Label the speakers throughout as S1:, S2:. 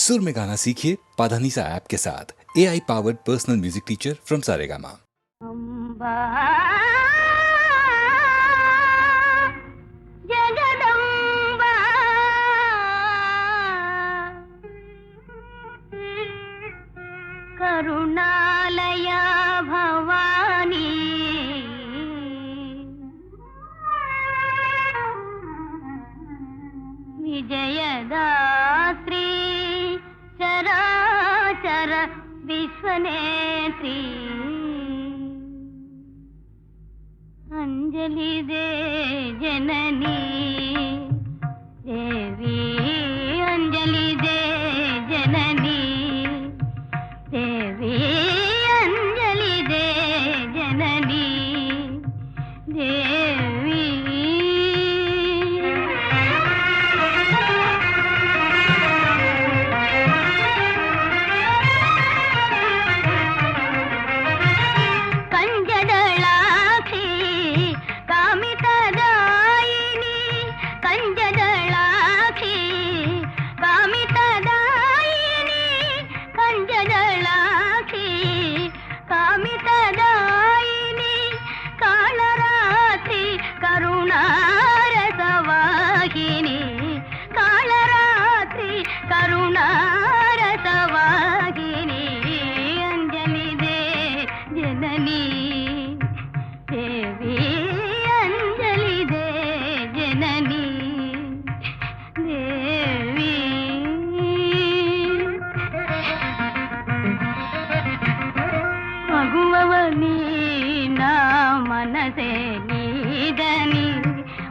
S1: सुर में गाना सीखिए पाधानीसा ऐप के साथ AI powered personal music teacher from Saregama.
S2: Amba Jagadamba करुणालया भवानी विजयदात्री चराचर विश्वनेत्री अंजलि दे जननी देवी अंजलि दे जननी देवी अंजलि दे जननी देवी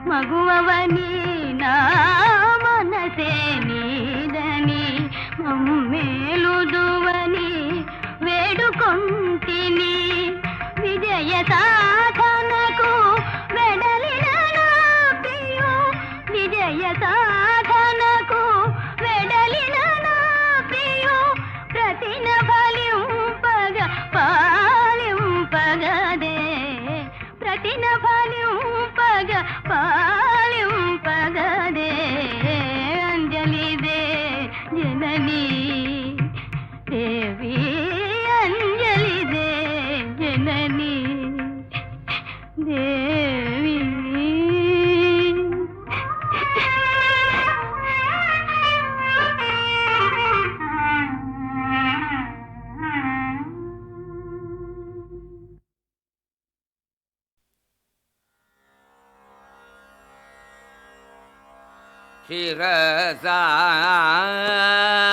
S2: మగువవని నా మనసే నీదని మమ్మేలుదువని వేడుకొంటిని విజయ సాధనకు వెడలిన నా ప్రియు విజయ సాధనకు వెడలిన నా ప్రియు ప్రతిన ఫలింపగ పాలింపగదే ప్రతిన ఫలింపగ పాలింపగదే అంజలి they Janani Devi Anjali they జననీ దేవి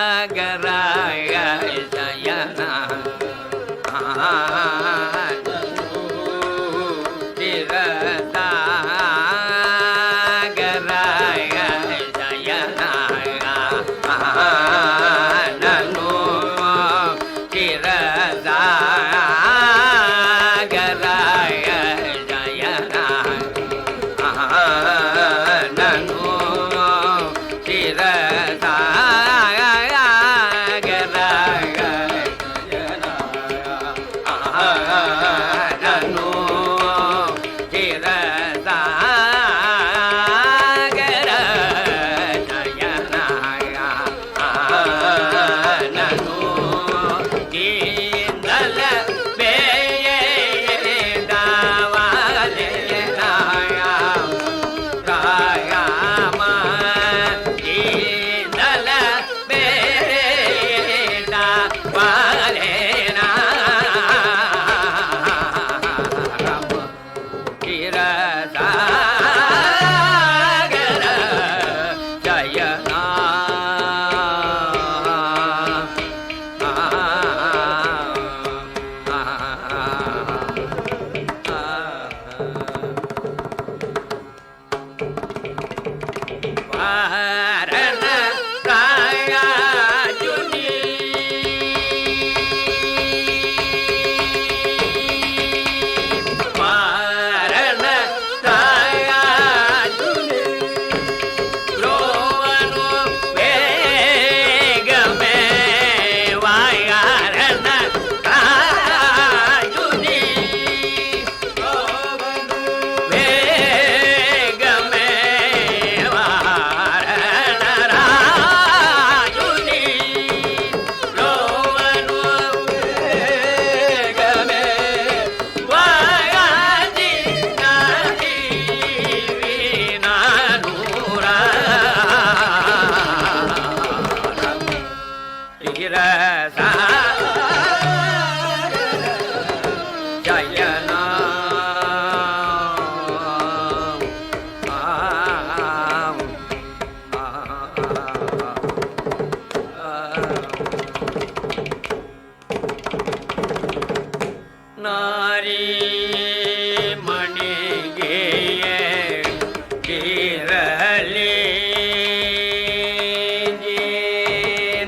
S3: क्षीरसागराय शयना क्षीरसागराय शयना ननु क्षीरसागराय शयना ननु क्षीरसागराय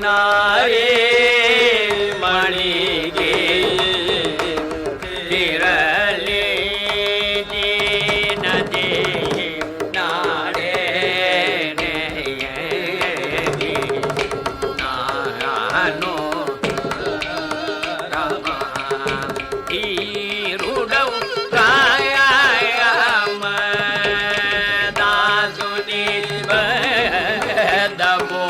S3: ನಾರೇ ಮಣಿಗೆ ತಿರಲಿ ನದಿ ನಾಡೇ ನಾನು ರಾಮ ಈರುಡವು ರಾಯಮ ದಾಸುನಿ ಬದಬೋ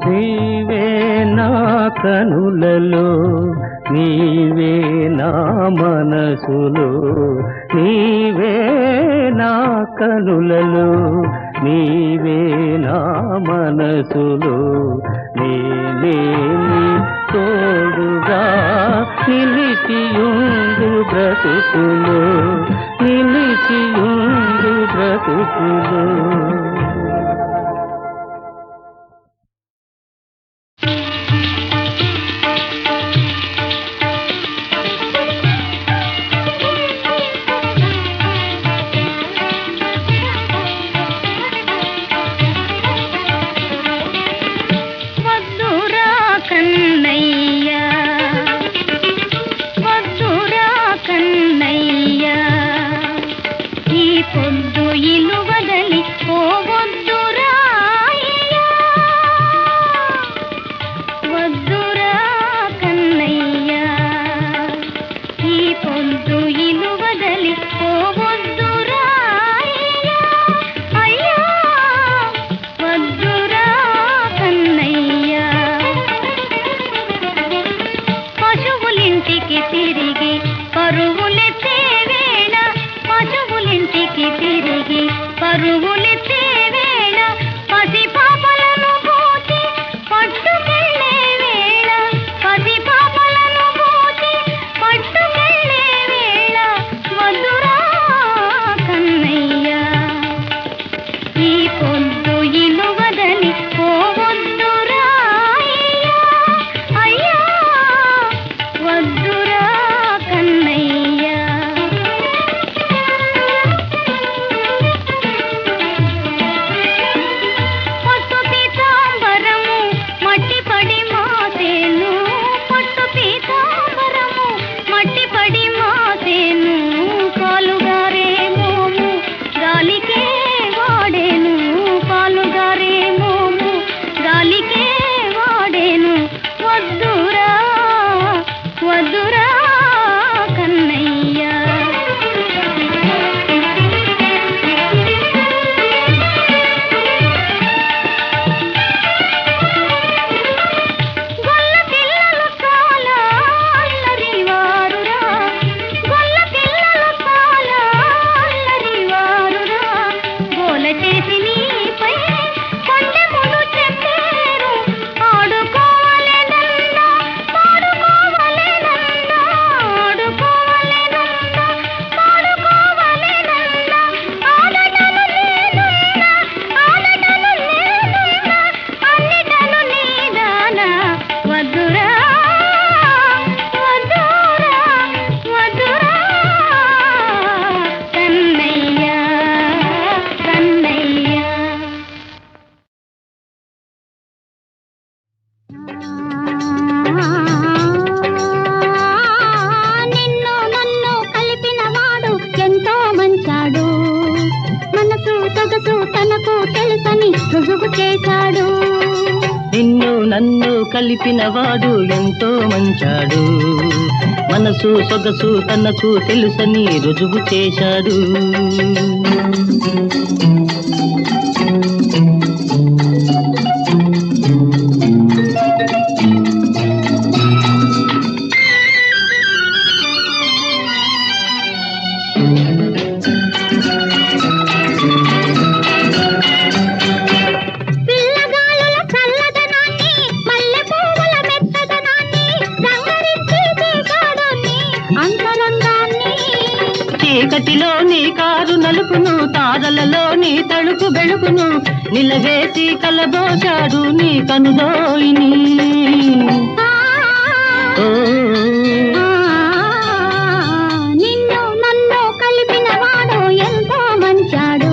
S4: నీవే నా కనులలో నీవే నా మనసులో నీవే నా కనులలో నీవే నా మనసులో నేనే నీ తోడుగా నిలిచియుండు బ్రతుకులో నిలిచియుండు బ్రతుకులో. నన్ను కలిపినవాడు ఎంతో మంచాడు, మనసు సొగసు తనకు తెలుసని రుజువు చేశాడు. చీకటిలోని కారు నలుపును, తారలలోని తడుపు బెళుకును నిలవేసి కలబోశాడు నీ కనుదోయిని.
S2: నిన్ను నన్ను కలిపినవాడు ఎంతో మంచాడు,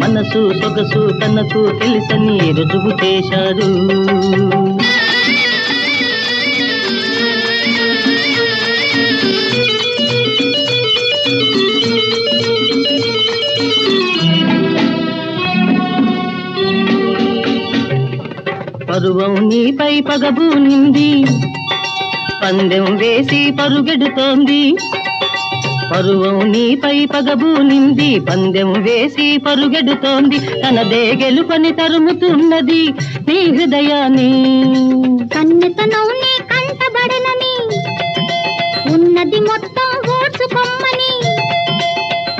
S4: మనసు సొగసు తనకు తెలుసని రుజువు చేశాడు. పరువం నీపై పగబూనింది, పందెం వేసి పరుగెడుతోంది, పరువం నీపై పగబూనింది, పందెం వేసి పరుగెడుతోంది, తనదే గెలుపని తరుముతున్నది నీ హృదయాన్ని.
S2: కన్నెతనం నీ కంటబడనని ఉన్నది మొత్తం ఓర్చుకొమ్మని,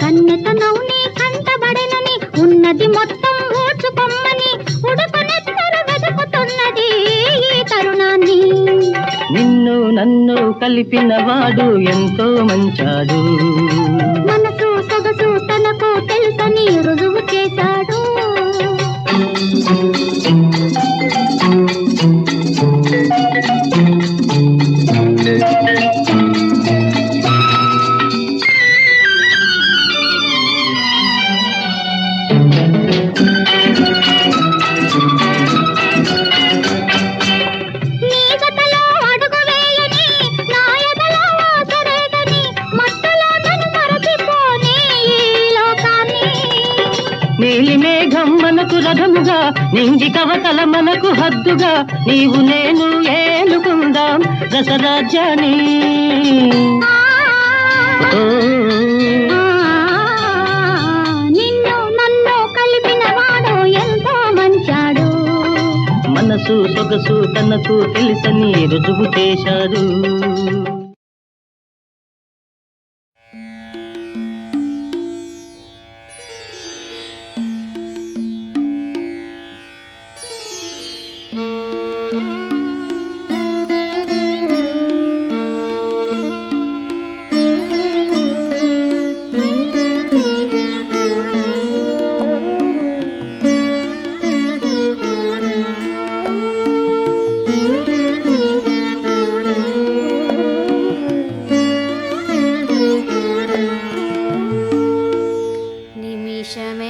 S2: కన్నెతనం నీ కంటబడనని ఉన్నది మొత్తం ఓర్చుకొమ్మని, ఉడుకునెత్తర వెతుకుతున్నది ఈ తరుణాన్ని.
S4: నిన్ను నన్ను కలిపిన వాడు ఎంతో మంచాడు,
S2: మనసు సొగసు తనకు తెలుసని రుజువు చేశాడు. నీ జతలో అడుగు వేయని, నా ఎదలో ఆసరేగని, మత్తులో నన్ను మరచిపోని ఈ లోకాన్ని.
S4: నీలి మేఘం మనకు రథముగా, నింగి కవతల మనకు హద్దుగా, నీవు నేను ఏలుకుందాం రసరాజ్యాన్ని. ఓ,
S2: నిన్ను నన్ను కలిపిన వాడు ఎంతో మంచాడు.
S4: మనసు సొగసు తనకు తెలుసని రుజువు చేశాడు.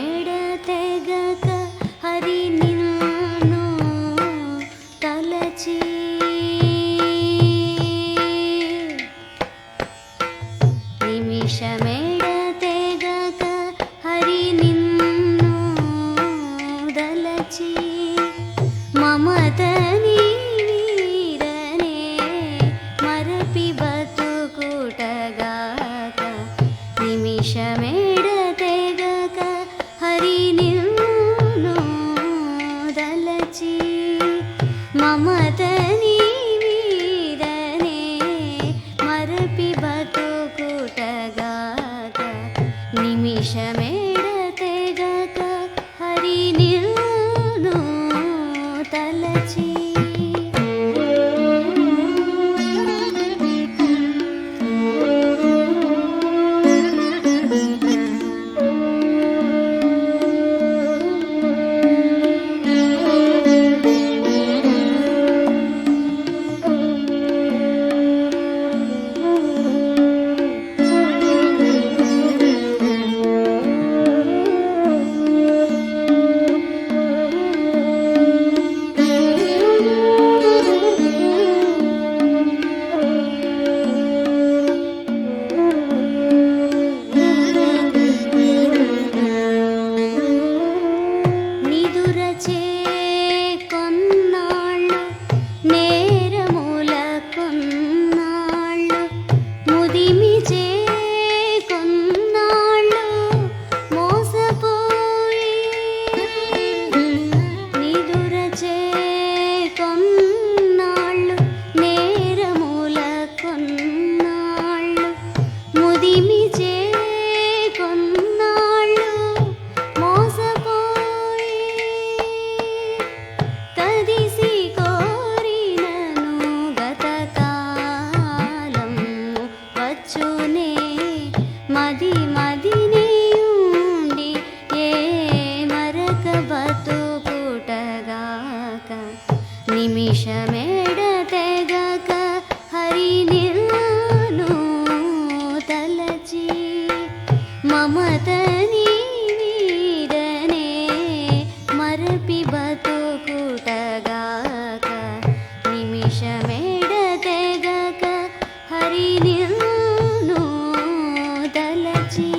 S2: నిమిషమెడతెగక హరి నిన్ను తలచి, నిమిషమెడతెగక హరి నిన్ను దలచి, మమతని వీరనే మరపి బతుకుటగాక, నిమిషమెడతెగక హరి నిన్ను దలచి, మమతని వీరనే మరపి బతుకుటగాక, నిమిషమెడతెగక హరి నిన్ను తలచి. నిదురచే కొన్నాళ్ళు, నేరముల కొన్నాళ్ళు, ముదిమిచే కొన్నాళ్ళు మోసపోయి, నిదురచే కొన్నాళ్ళు, నేరముల కొన్నాళ్ళు, ముదిమిచే కొన్నాళ్ళు మోసపోయి, తదిసి కోరినను గతకాలం వచ్చునే, మది మదినే ఉండి ఏ మరక బతుకుటగాక, నిమిషమెడతెగక హరి నిన్ను తలచి, మమతని వీరనే మరపి బతుకుటగాక, నిమిషమెడతెగక హరి నిన్ను తలచి.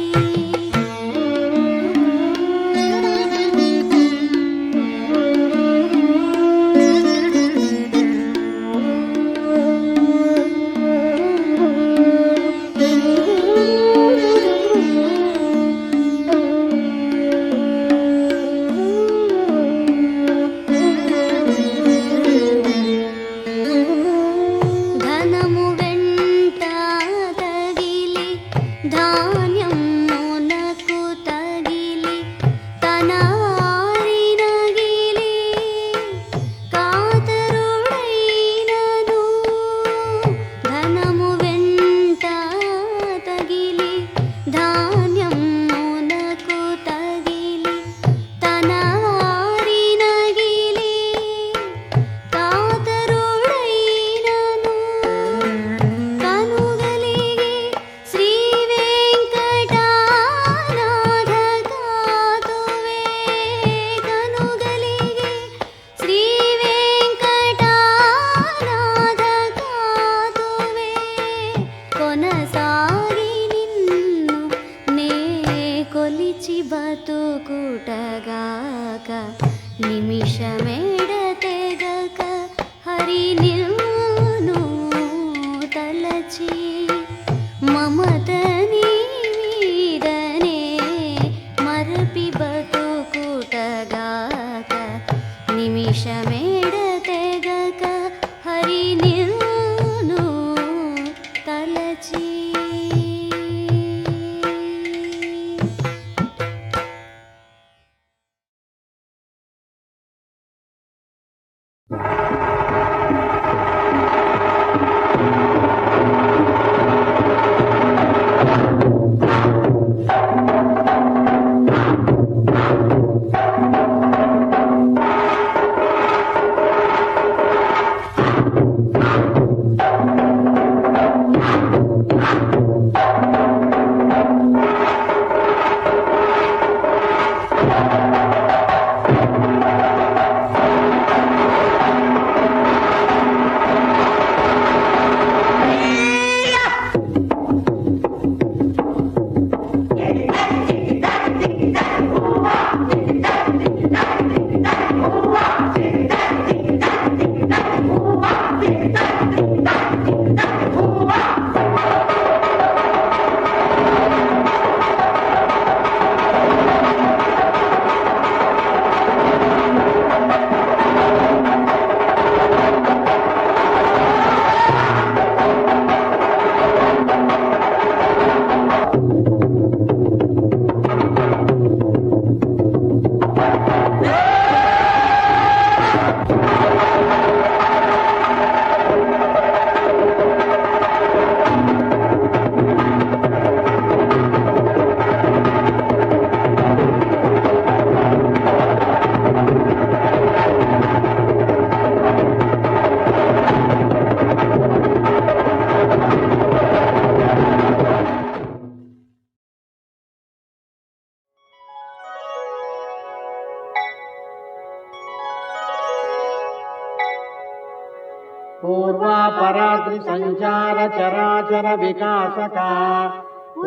S5: पूर्वापरात्रि संचार चराचर विकासका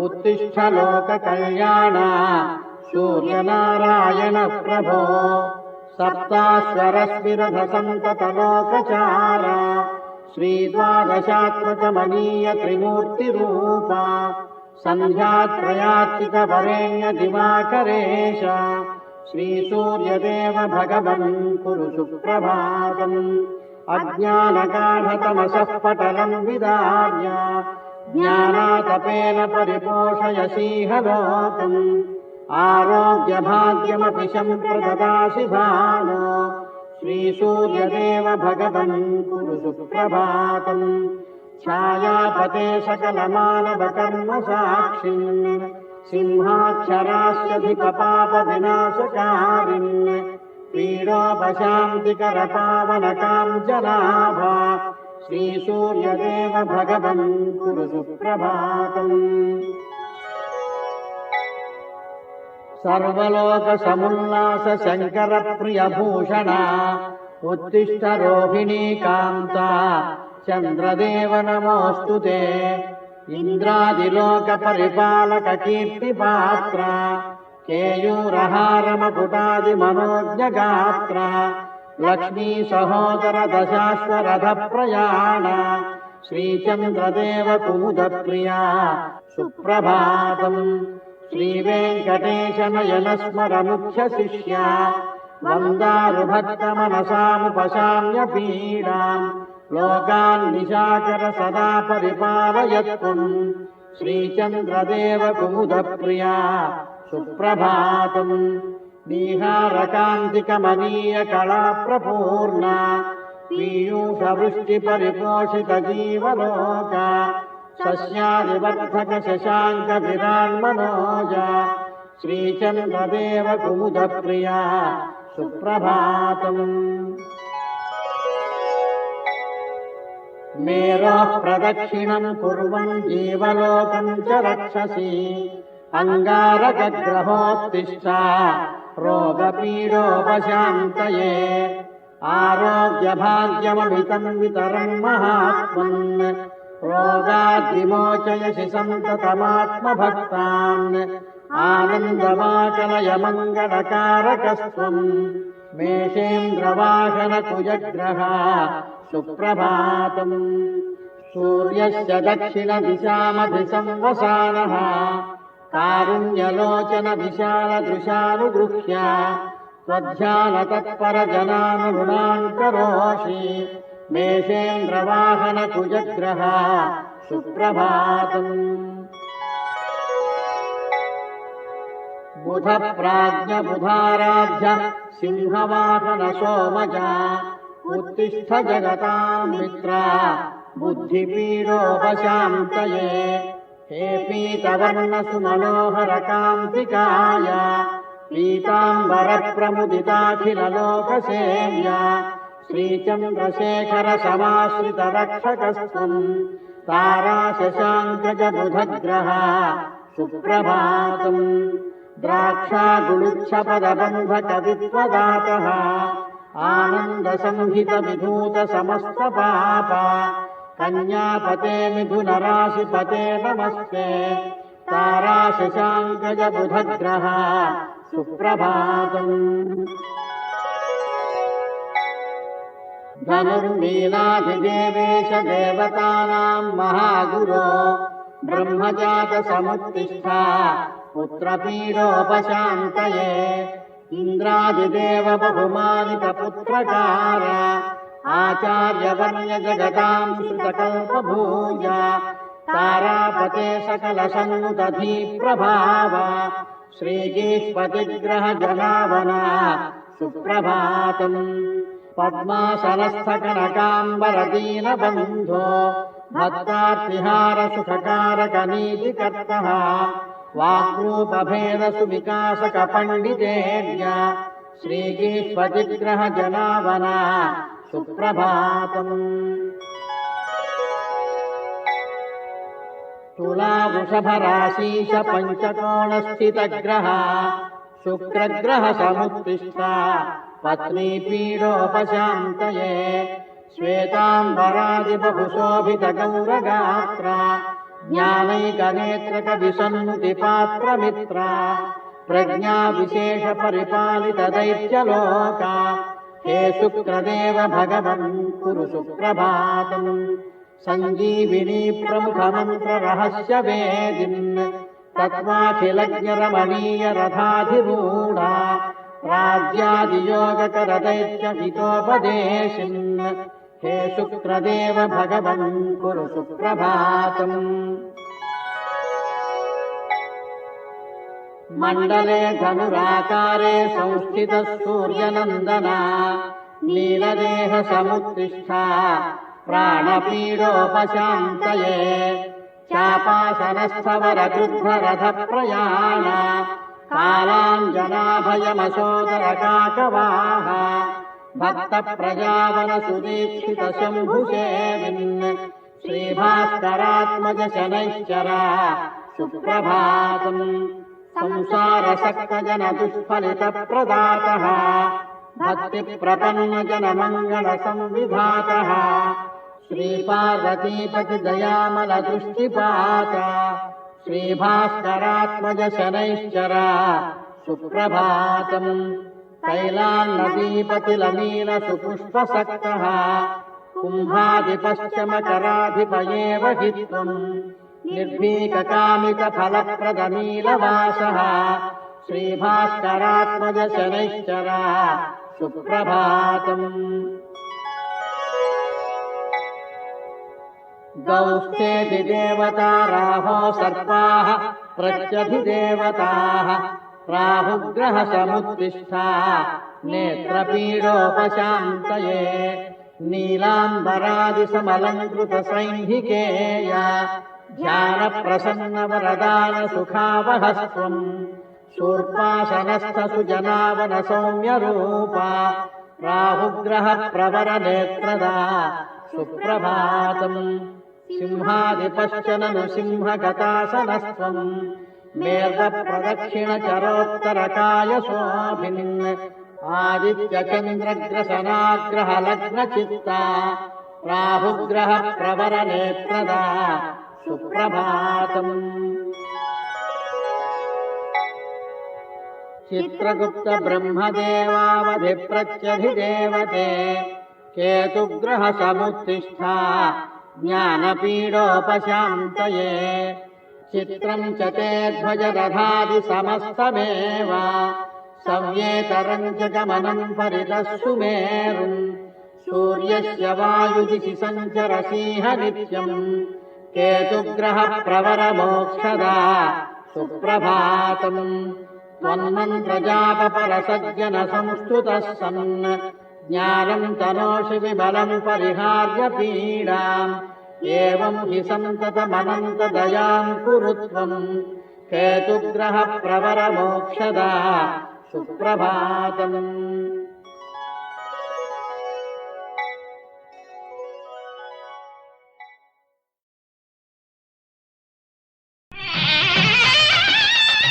S5: उत्तिष्ठ लोक कल्याणा सूर्यनारायण प्रभो सप्तास्वरस्विरथ संतत लोकचारा श्रीद्वादशात्मकमनीय त्रिमूर्तिरूपा सन्ध्यात्रयात्मिक वरेण्य दिवाकरेश श्रीसूर्यदेव भगवन् कुरु सुप्रभातम् अज्ञानगाढतमसः पटलम् विदार्य ज्ञानातपेन परिपोषयसीह लोकम् आरोग्यभाग्यमपि सम्प्रददासि भानो श्रीसूर्यदेव भगवन् कुरु सुप्रभातम् छायापते सकलमानवकर्म साक्षिन् सिंहाक्षरास्यधिकपापविनाशकारिन् पीडोपशान्तिकरपावनकाञ्चनाभा श्रीसूर्यदेव भगवन् कुरु सुप्रभातम् सर्वलोकसमुल्लास शङ्करप्रियभूषणा उत्तिष्ठ रोहिणी कान्ता चन्द्रदेव नमोऽस्तु ते इन्द्रादिलोकपरिपालक कीर्तिपात्रा केयूरहारमकुटादिमनोज्ञगात्रा लक्ष्मी सहोदर दशाश्वरथ प्रयाण श्रीचन्द्रदेव कुमुदप्रिया सुप्रभातम् श्रीवेङ्कटेश नयन स्मर मुख्य शिष्या वन्दारुभक्तमनसामुपशाम्य पीडाम् लोकान् निशाकर सदा परिपालयत्वम् श्रीचन्द्रदेव कुमुदप्रिया सुप्रभातम् नीहारकान्तिकमनीय कलाप्रपूर्णा पीयूषवृष्टिपरिपोषित जीवलोका सस्यादिवर्धक शशाङ्क विरान्मनोजा श्रीचन्द्रदेव कुमुदप्रिया सुप्रभातम् मेरोः प्रदक्षिणम् कुर्वन् जीवलोकम् च रक्षसि अङ्गारकग्रहोत्तिष्ठा रोगपीडोपशान्तये आरोग्यभाग्यममितम् वितरन् महात्मन् रोगाद्विमोचयसि सन्ततमात्मभक्तान् आनन्दमाकलय मङ्गलकारकस्त्वम् मेषेन्द्रवाहन कुजग्रहा सुप्रभातम् सूर्यस्य दक्षिणदिशामधिसंवसानः कारुण्यलोचन विशालदृशानुगृह्य त्वध्यानतत्परजनानुगुणान् करोषि मेषेन्द्रवाहन कुजग्रहा सुप्रभातम् बुधप्राज्ञ बुधाराध्य सिंहवाहन सोमजा उत्तिष्ठ जगताम् मित्रा बुद्धिपीडोपशान्तये हे पीतवर्ण सुमनोहर कान्तिकाय पीताम्बर प्रमुदिताखिल लोकसेव्या श्रीचन्द्रशेखर समाश्रित रक्षकस्त्वम् ताराशशाङ्कज बुधग्रह सुप्रभातम् द्राक्षागुलुच्छपदबन्ध कवित्वदातः आनन्द संहित विधूत समस्त पापा कन्यापते मिथुन राशिपते नमस्ते ताराशशाङ्कज बुधग्रह सुप्रभातम् धनुर्मीनाधिदेवेश देवतानाम् महागुरो ब्रह्मजात समुत्तिष्ठा पुत्रपीडोपशान्तये इन्द्रादिदेव बहुमानित पुत्रकार आचार्यवर्य जगताम् श्रुतकल्पभूजा तारापते सकल सन्नुदधी प्रभाव श्रीगीष्पतिग्रह जनावना सुप्रभातम् पद्मासनस्थ कनकाम्बर दीनबन्धो भक्तार्तिहार सुखकारक नीतिकर्तः वाग्रूपभेद सुविकासक पण्डितेर्य श्रीगीष्पतिग्रह जनावना सुप्रभातम् तुला वृषभराशीश पञ्चकोणस्थितग्रह शुक्रग्रह समुत्तिष्ठा पत्नीपीडोपशान्तये श्वेताम्बरादिबहुशोभितगौरगात्रा ज्ञानैकनेत्रकविसन्नुतिपात्रमित्रा प्रज्ञाविशेषपरिपालितदैत्यलोका हे शुक्रदेव भगवन् कुरु सुप्रभातम् सञ्जीविनी प्रमुखमन्त्ररहस्यवेदिन् तत्त्वाखिलज्ञरमणीयरथाधिरूढा राज्यादियोगकरदैत्यहितोपदेशिन् हे शुक्रदेव भगवन् कुरु सुप्रभातम् मण्डले धनुराकारे संस्थितः सूर्यनन्दना नीलदेहसमुत्तिष्ठा प्राणपीडोपशान्तये चापासनस्थवरगृध्ररथप्रयाणा कालाञ्जनाभयमशोदरकाकवाः भक्तप्रजावनसुदीक्षितशम्भुसेविन् श्रीभास्करात्मज शनैश्चरा सुप्रभातम् संसारसक्तजनदुष्फलितप्रदातः भक्तिप्रपन्नजनमङ्गलसंविधातः श्रीपार्वतीपतिदयामलदृष्टिपात श्रीभास्करात्मज शनैश्चरा सुप्रभातम् तैलान्नदीपतिलनीलसुपुष्पसक्तः कुम्भाधिपश्चमकराधिप एव हि त्वम् निर्भीककामिकफलप्रदनीलवासः श्रीभास्करात्मज शनैश्चरा सुप्रभातम् गौस्थेऽधिदेवता राहो सर्पाः प्रत्यधिदेवताः राहुग्रहसमुत्तिष्ठा नेत्रपीडोपशान्तये नीलाम्बरादिसमलङ्कृतसंहिकेया ध्यानप्रसन्नवरदानसुखावहस्त्वम् शूर्पासनस्थसुजनावनसौम्यरूपा राहुग्रहप्रवरनेत्रदा सुप्रभातम् सिंहादिपश्चननु सिंहगतासनस्त्वम् मेर्वप्रदक्षिणचरोत्तरकायशोभिन् आदित्यचन्द्रग्रसनाग्रहलग्नचित्ता राहुग्रहप्रवरनेत्रदा सुप्रभातम् चित्रगुप्तब्रह्मदेवावधिप्रत्यधिदेवते केतुग्रहसमुत्तिष्ठा ज्ञानपीडोपशान्तये चित्रम् च ते ध्वजदधादिसमस्तमेव सव्येतरम् च गमनम् परितः मेरुम् सूर्यस्य वायुदिशि सञ्चरसीह नित्यम् केतुग्रहप्रवरमोक्षदा सुप्रभातम् त्वन्मन्त्रजापपरसज्जनसंस्तुतः सन् ज्ञानम् तनोषि विबलम् परिहार्य पीडाम् एवम् हि सन्ततमनन्तदयाम् कुरु त्वम् केतुग्रहप्रवरमोक्षदा सुप्रभातम्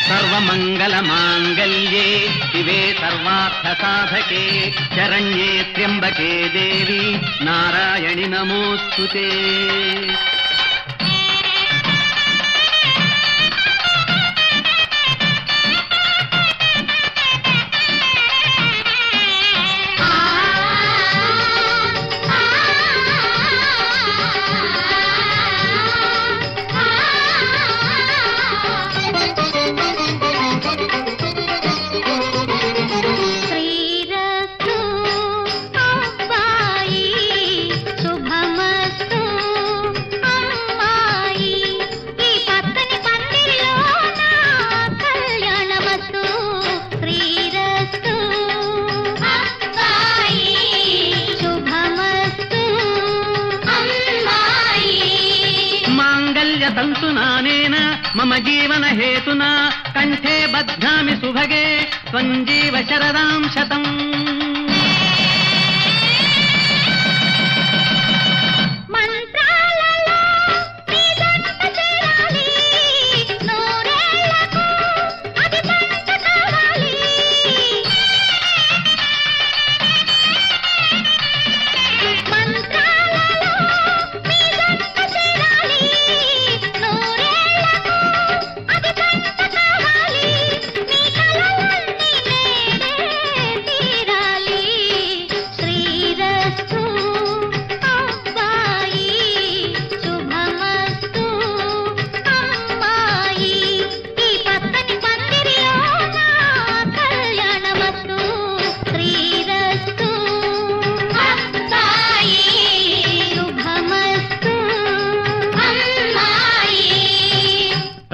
S6: सर्वमङ्गलमाङ्गल्ये शिवे सर्वार्थसाधके शरण्ये त्र्यम्बके देवी नारायणि नमोऽस्तुते। तन्तुनानेन मम जीवन हेतुना कंठे बध्नामि सुभगे त्वञ्जीव शरदां शतम्।
S2: మంత్ర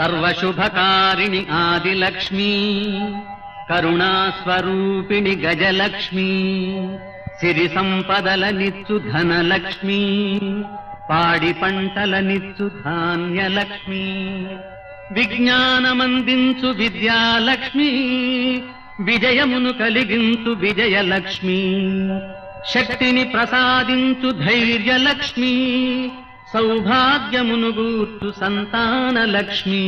S6: సర్వశుభకారిణి ఆదిలక్ష్మీ కరుణాస్వరూపిణి గజలక్ష్మీ సిరి సంపదల నిచ్చు ధనలక్ష్మీ పాడి పంటల నిచ్చు ధాన్యలక్ష్మీ విజ్ఞానమందించు విద్యాలక్ష్మీ విజయమును కలిగించు విజయలక్ష్మీ శక్తిని ప్రసాదించు ధైర్యలక్ష్మీ సౌభాగ్యమును గూర్చు సంతానలక్ష్మీ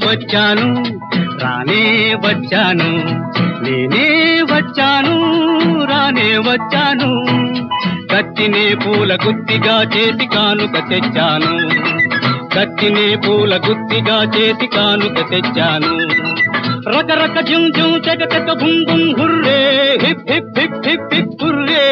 S6: వచ్చాను రానే వచ్చాను నేనే వచ్చాను రానే వచ్చాను కత్తినే పూల గుత్తిగా చేతి కానుక తెచ్చాను కత్తినే పూల గుత్తిగా చేతి కానుక తెచ్చాను రకరక జుం జుం తెగ తెగ బుం బుం hurray hip hip hip hip hip hurray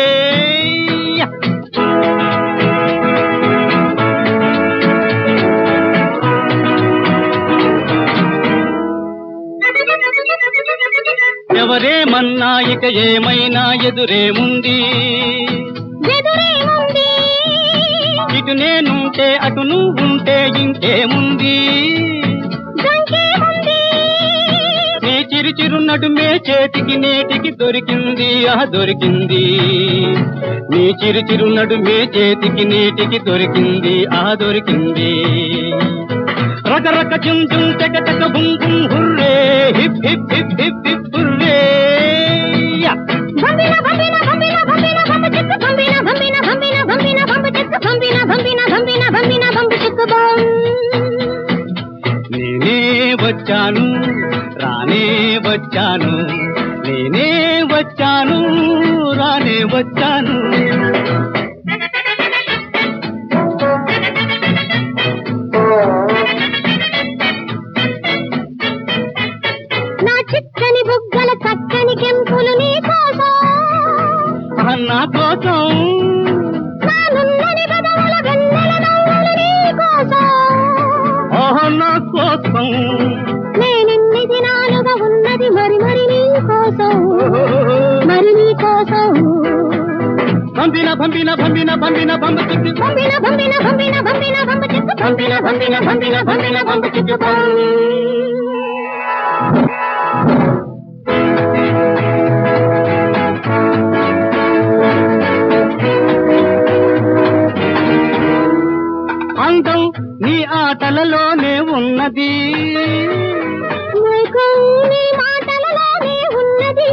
S6: ఎవరేమన్నా ఇక ఏమైనా ఎదురేముంది ఇటు నేనుంటే అటు నువ్వుంటే ఇంకేముంది నీ చిరు చిరు నడుమే చేతికి నేటికి దొరికింది దొరికింది నీ చిరు చిరు నడుమే చేతికి నేటికి దొరికింది దొరికింది రకరక జుం జుం తెగ తెగ బుం బుం hurray hip hip hip hip hip hurray నేనే వచ్చాను రానే వచ్చాను నేనే వచ్చాను రానే వచ్చాను
S2: నా చిక్కని బుగ్గల చక్కని కెంపులు నీ కోసం
S6: నా కోసం
S2: నానున్నని బదవుల వెన్నెల నవ్వులు నీ కోసం
S6: నా కోసం
S2: నేనిన్ని దినాలుగా ఉన్నది మరి మరి నీ కోసం మరి నీ కోసం
S6: పంపిన పంపిన పంపిన పంపిన పంప చిక్కు
S2: పంపిన పంపిన పంపిన పంపిన పంప చిక్కు
S6: పంపిన పంపిన పంపిన పంపిన పంప చిక్కు అందం నీ ఆటలలోనే ఉన్నది
S2: నీ మాటలలోనే ఉన్నది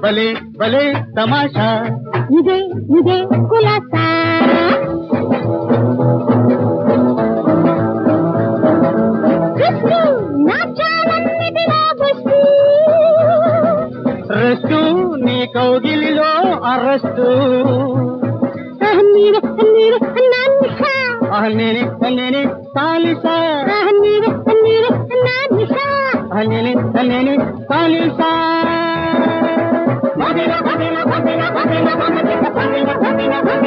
S6: భలే భలే తమాషా
S2: ఇదే ఇదే కులాసా
S6: రెస్టు
S4: ముద్దు
S2: నీవే నీవే నా నిషా
S4: నేనే సాలిసా
S2: నీవే నీవే నా నిషా
S4: నేనే సాలిసా
S2: భవిన భవిన భవిన భవిన భవిన భవిన భవిన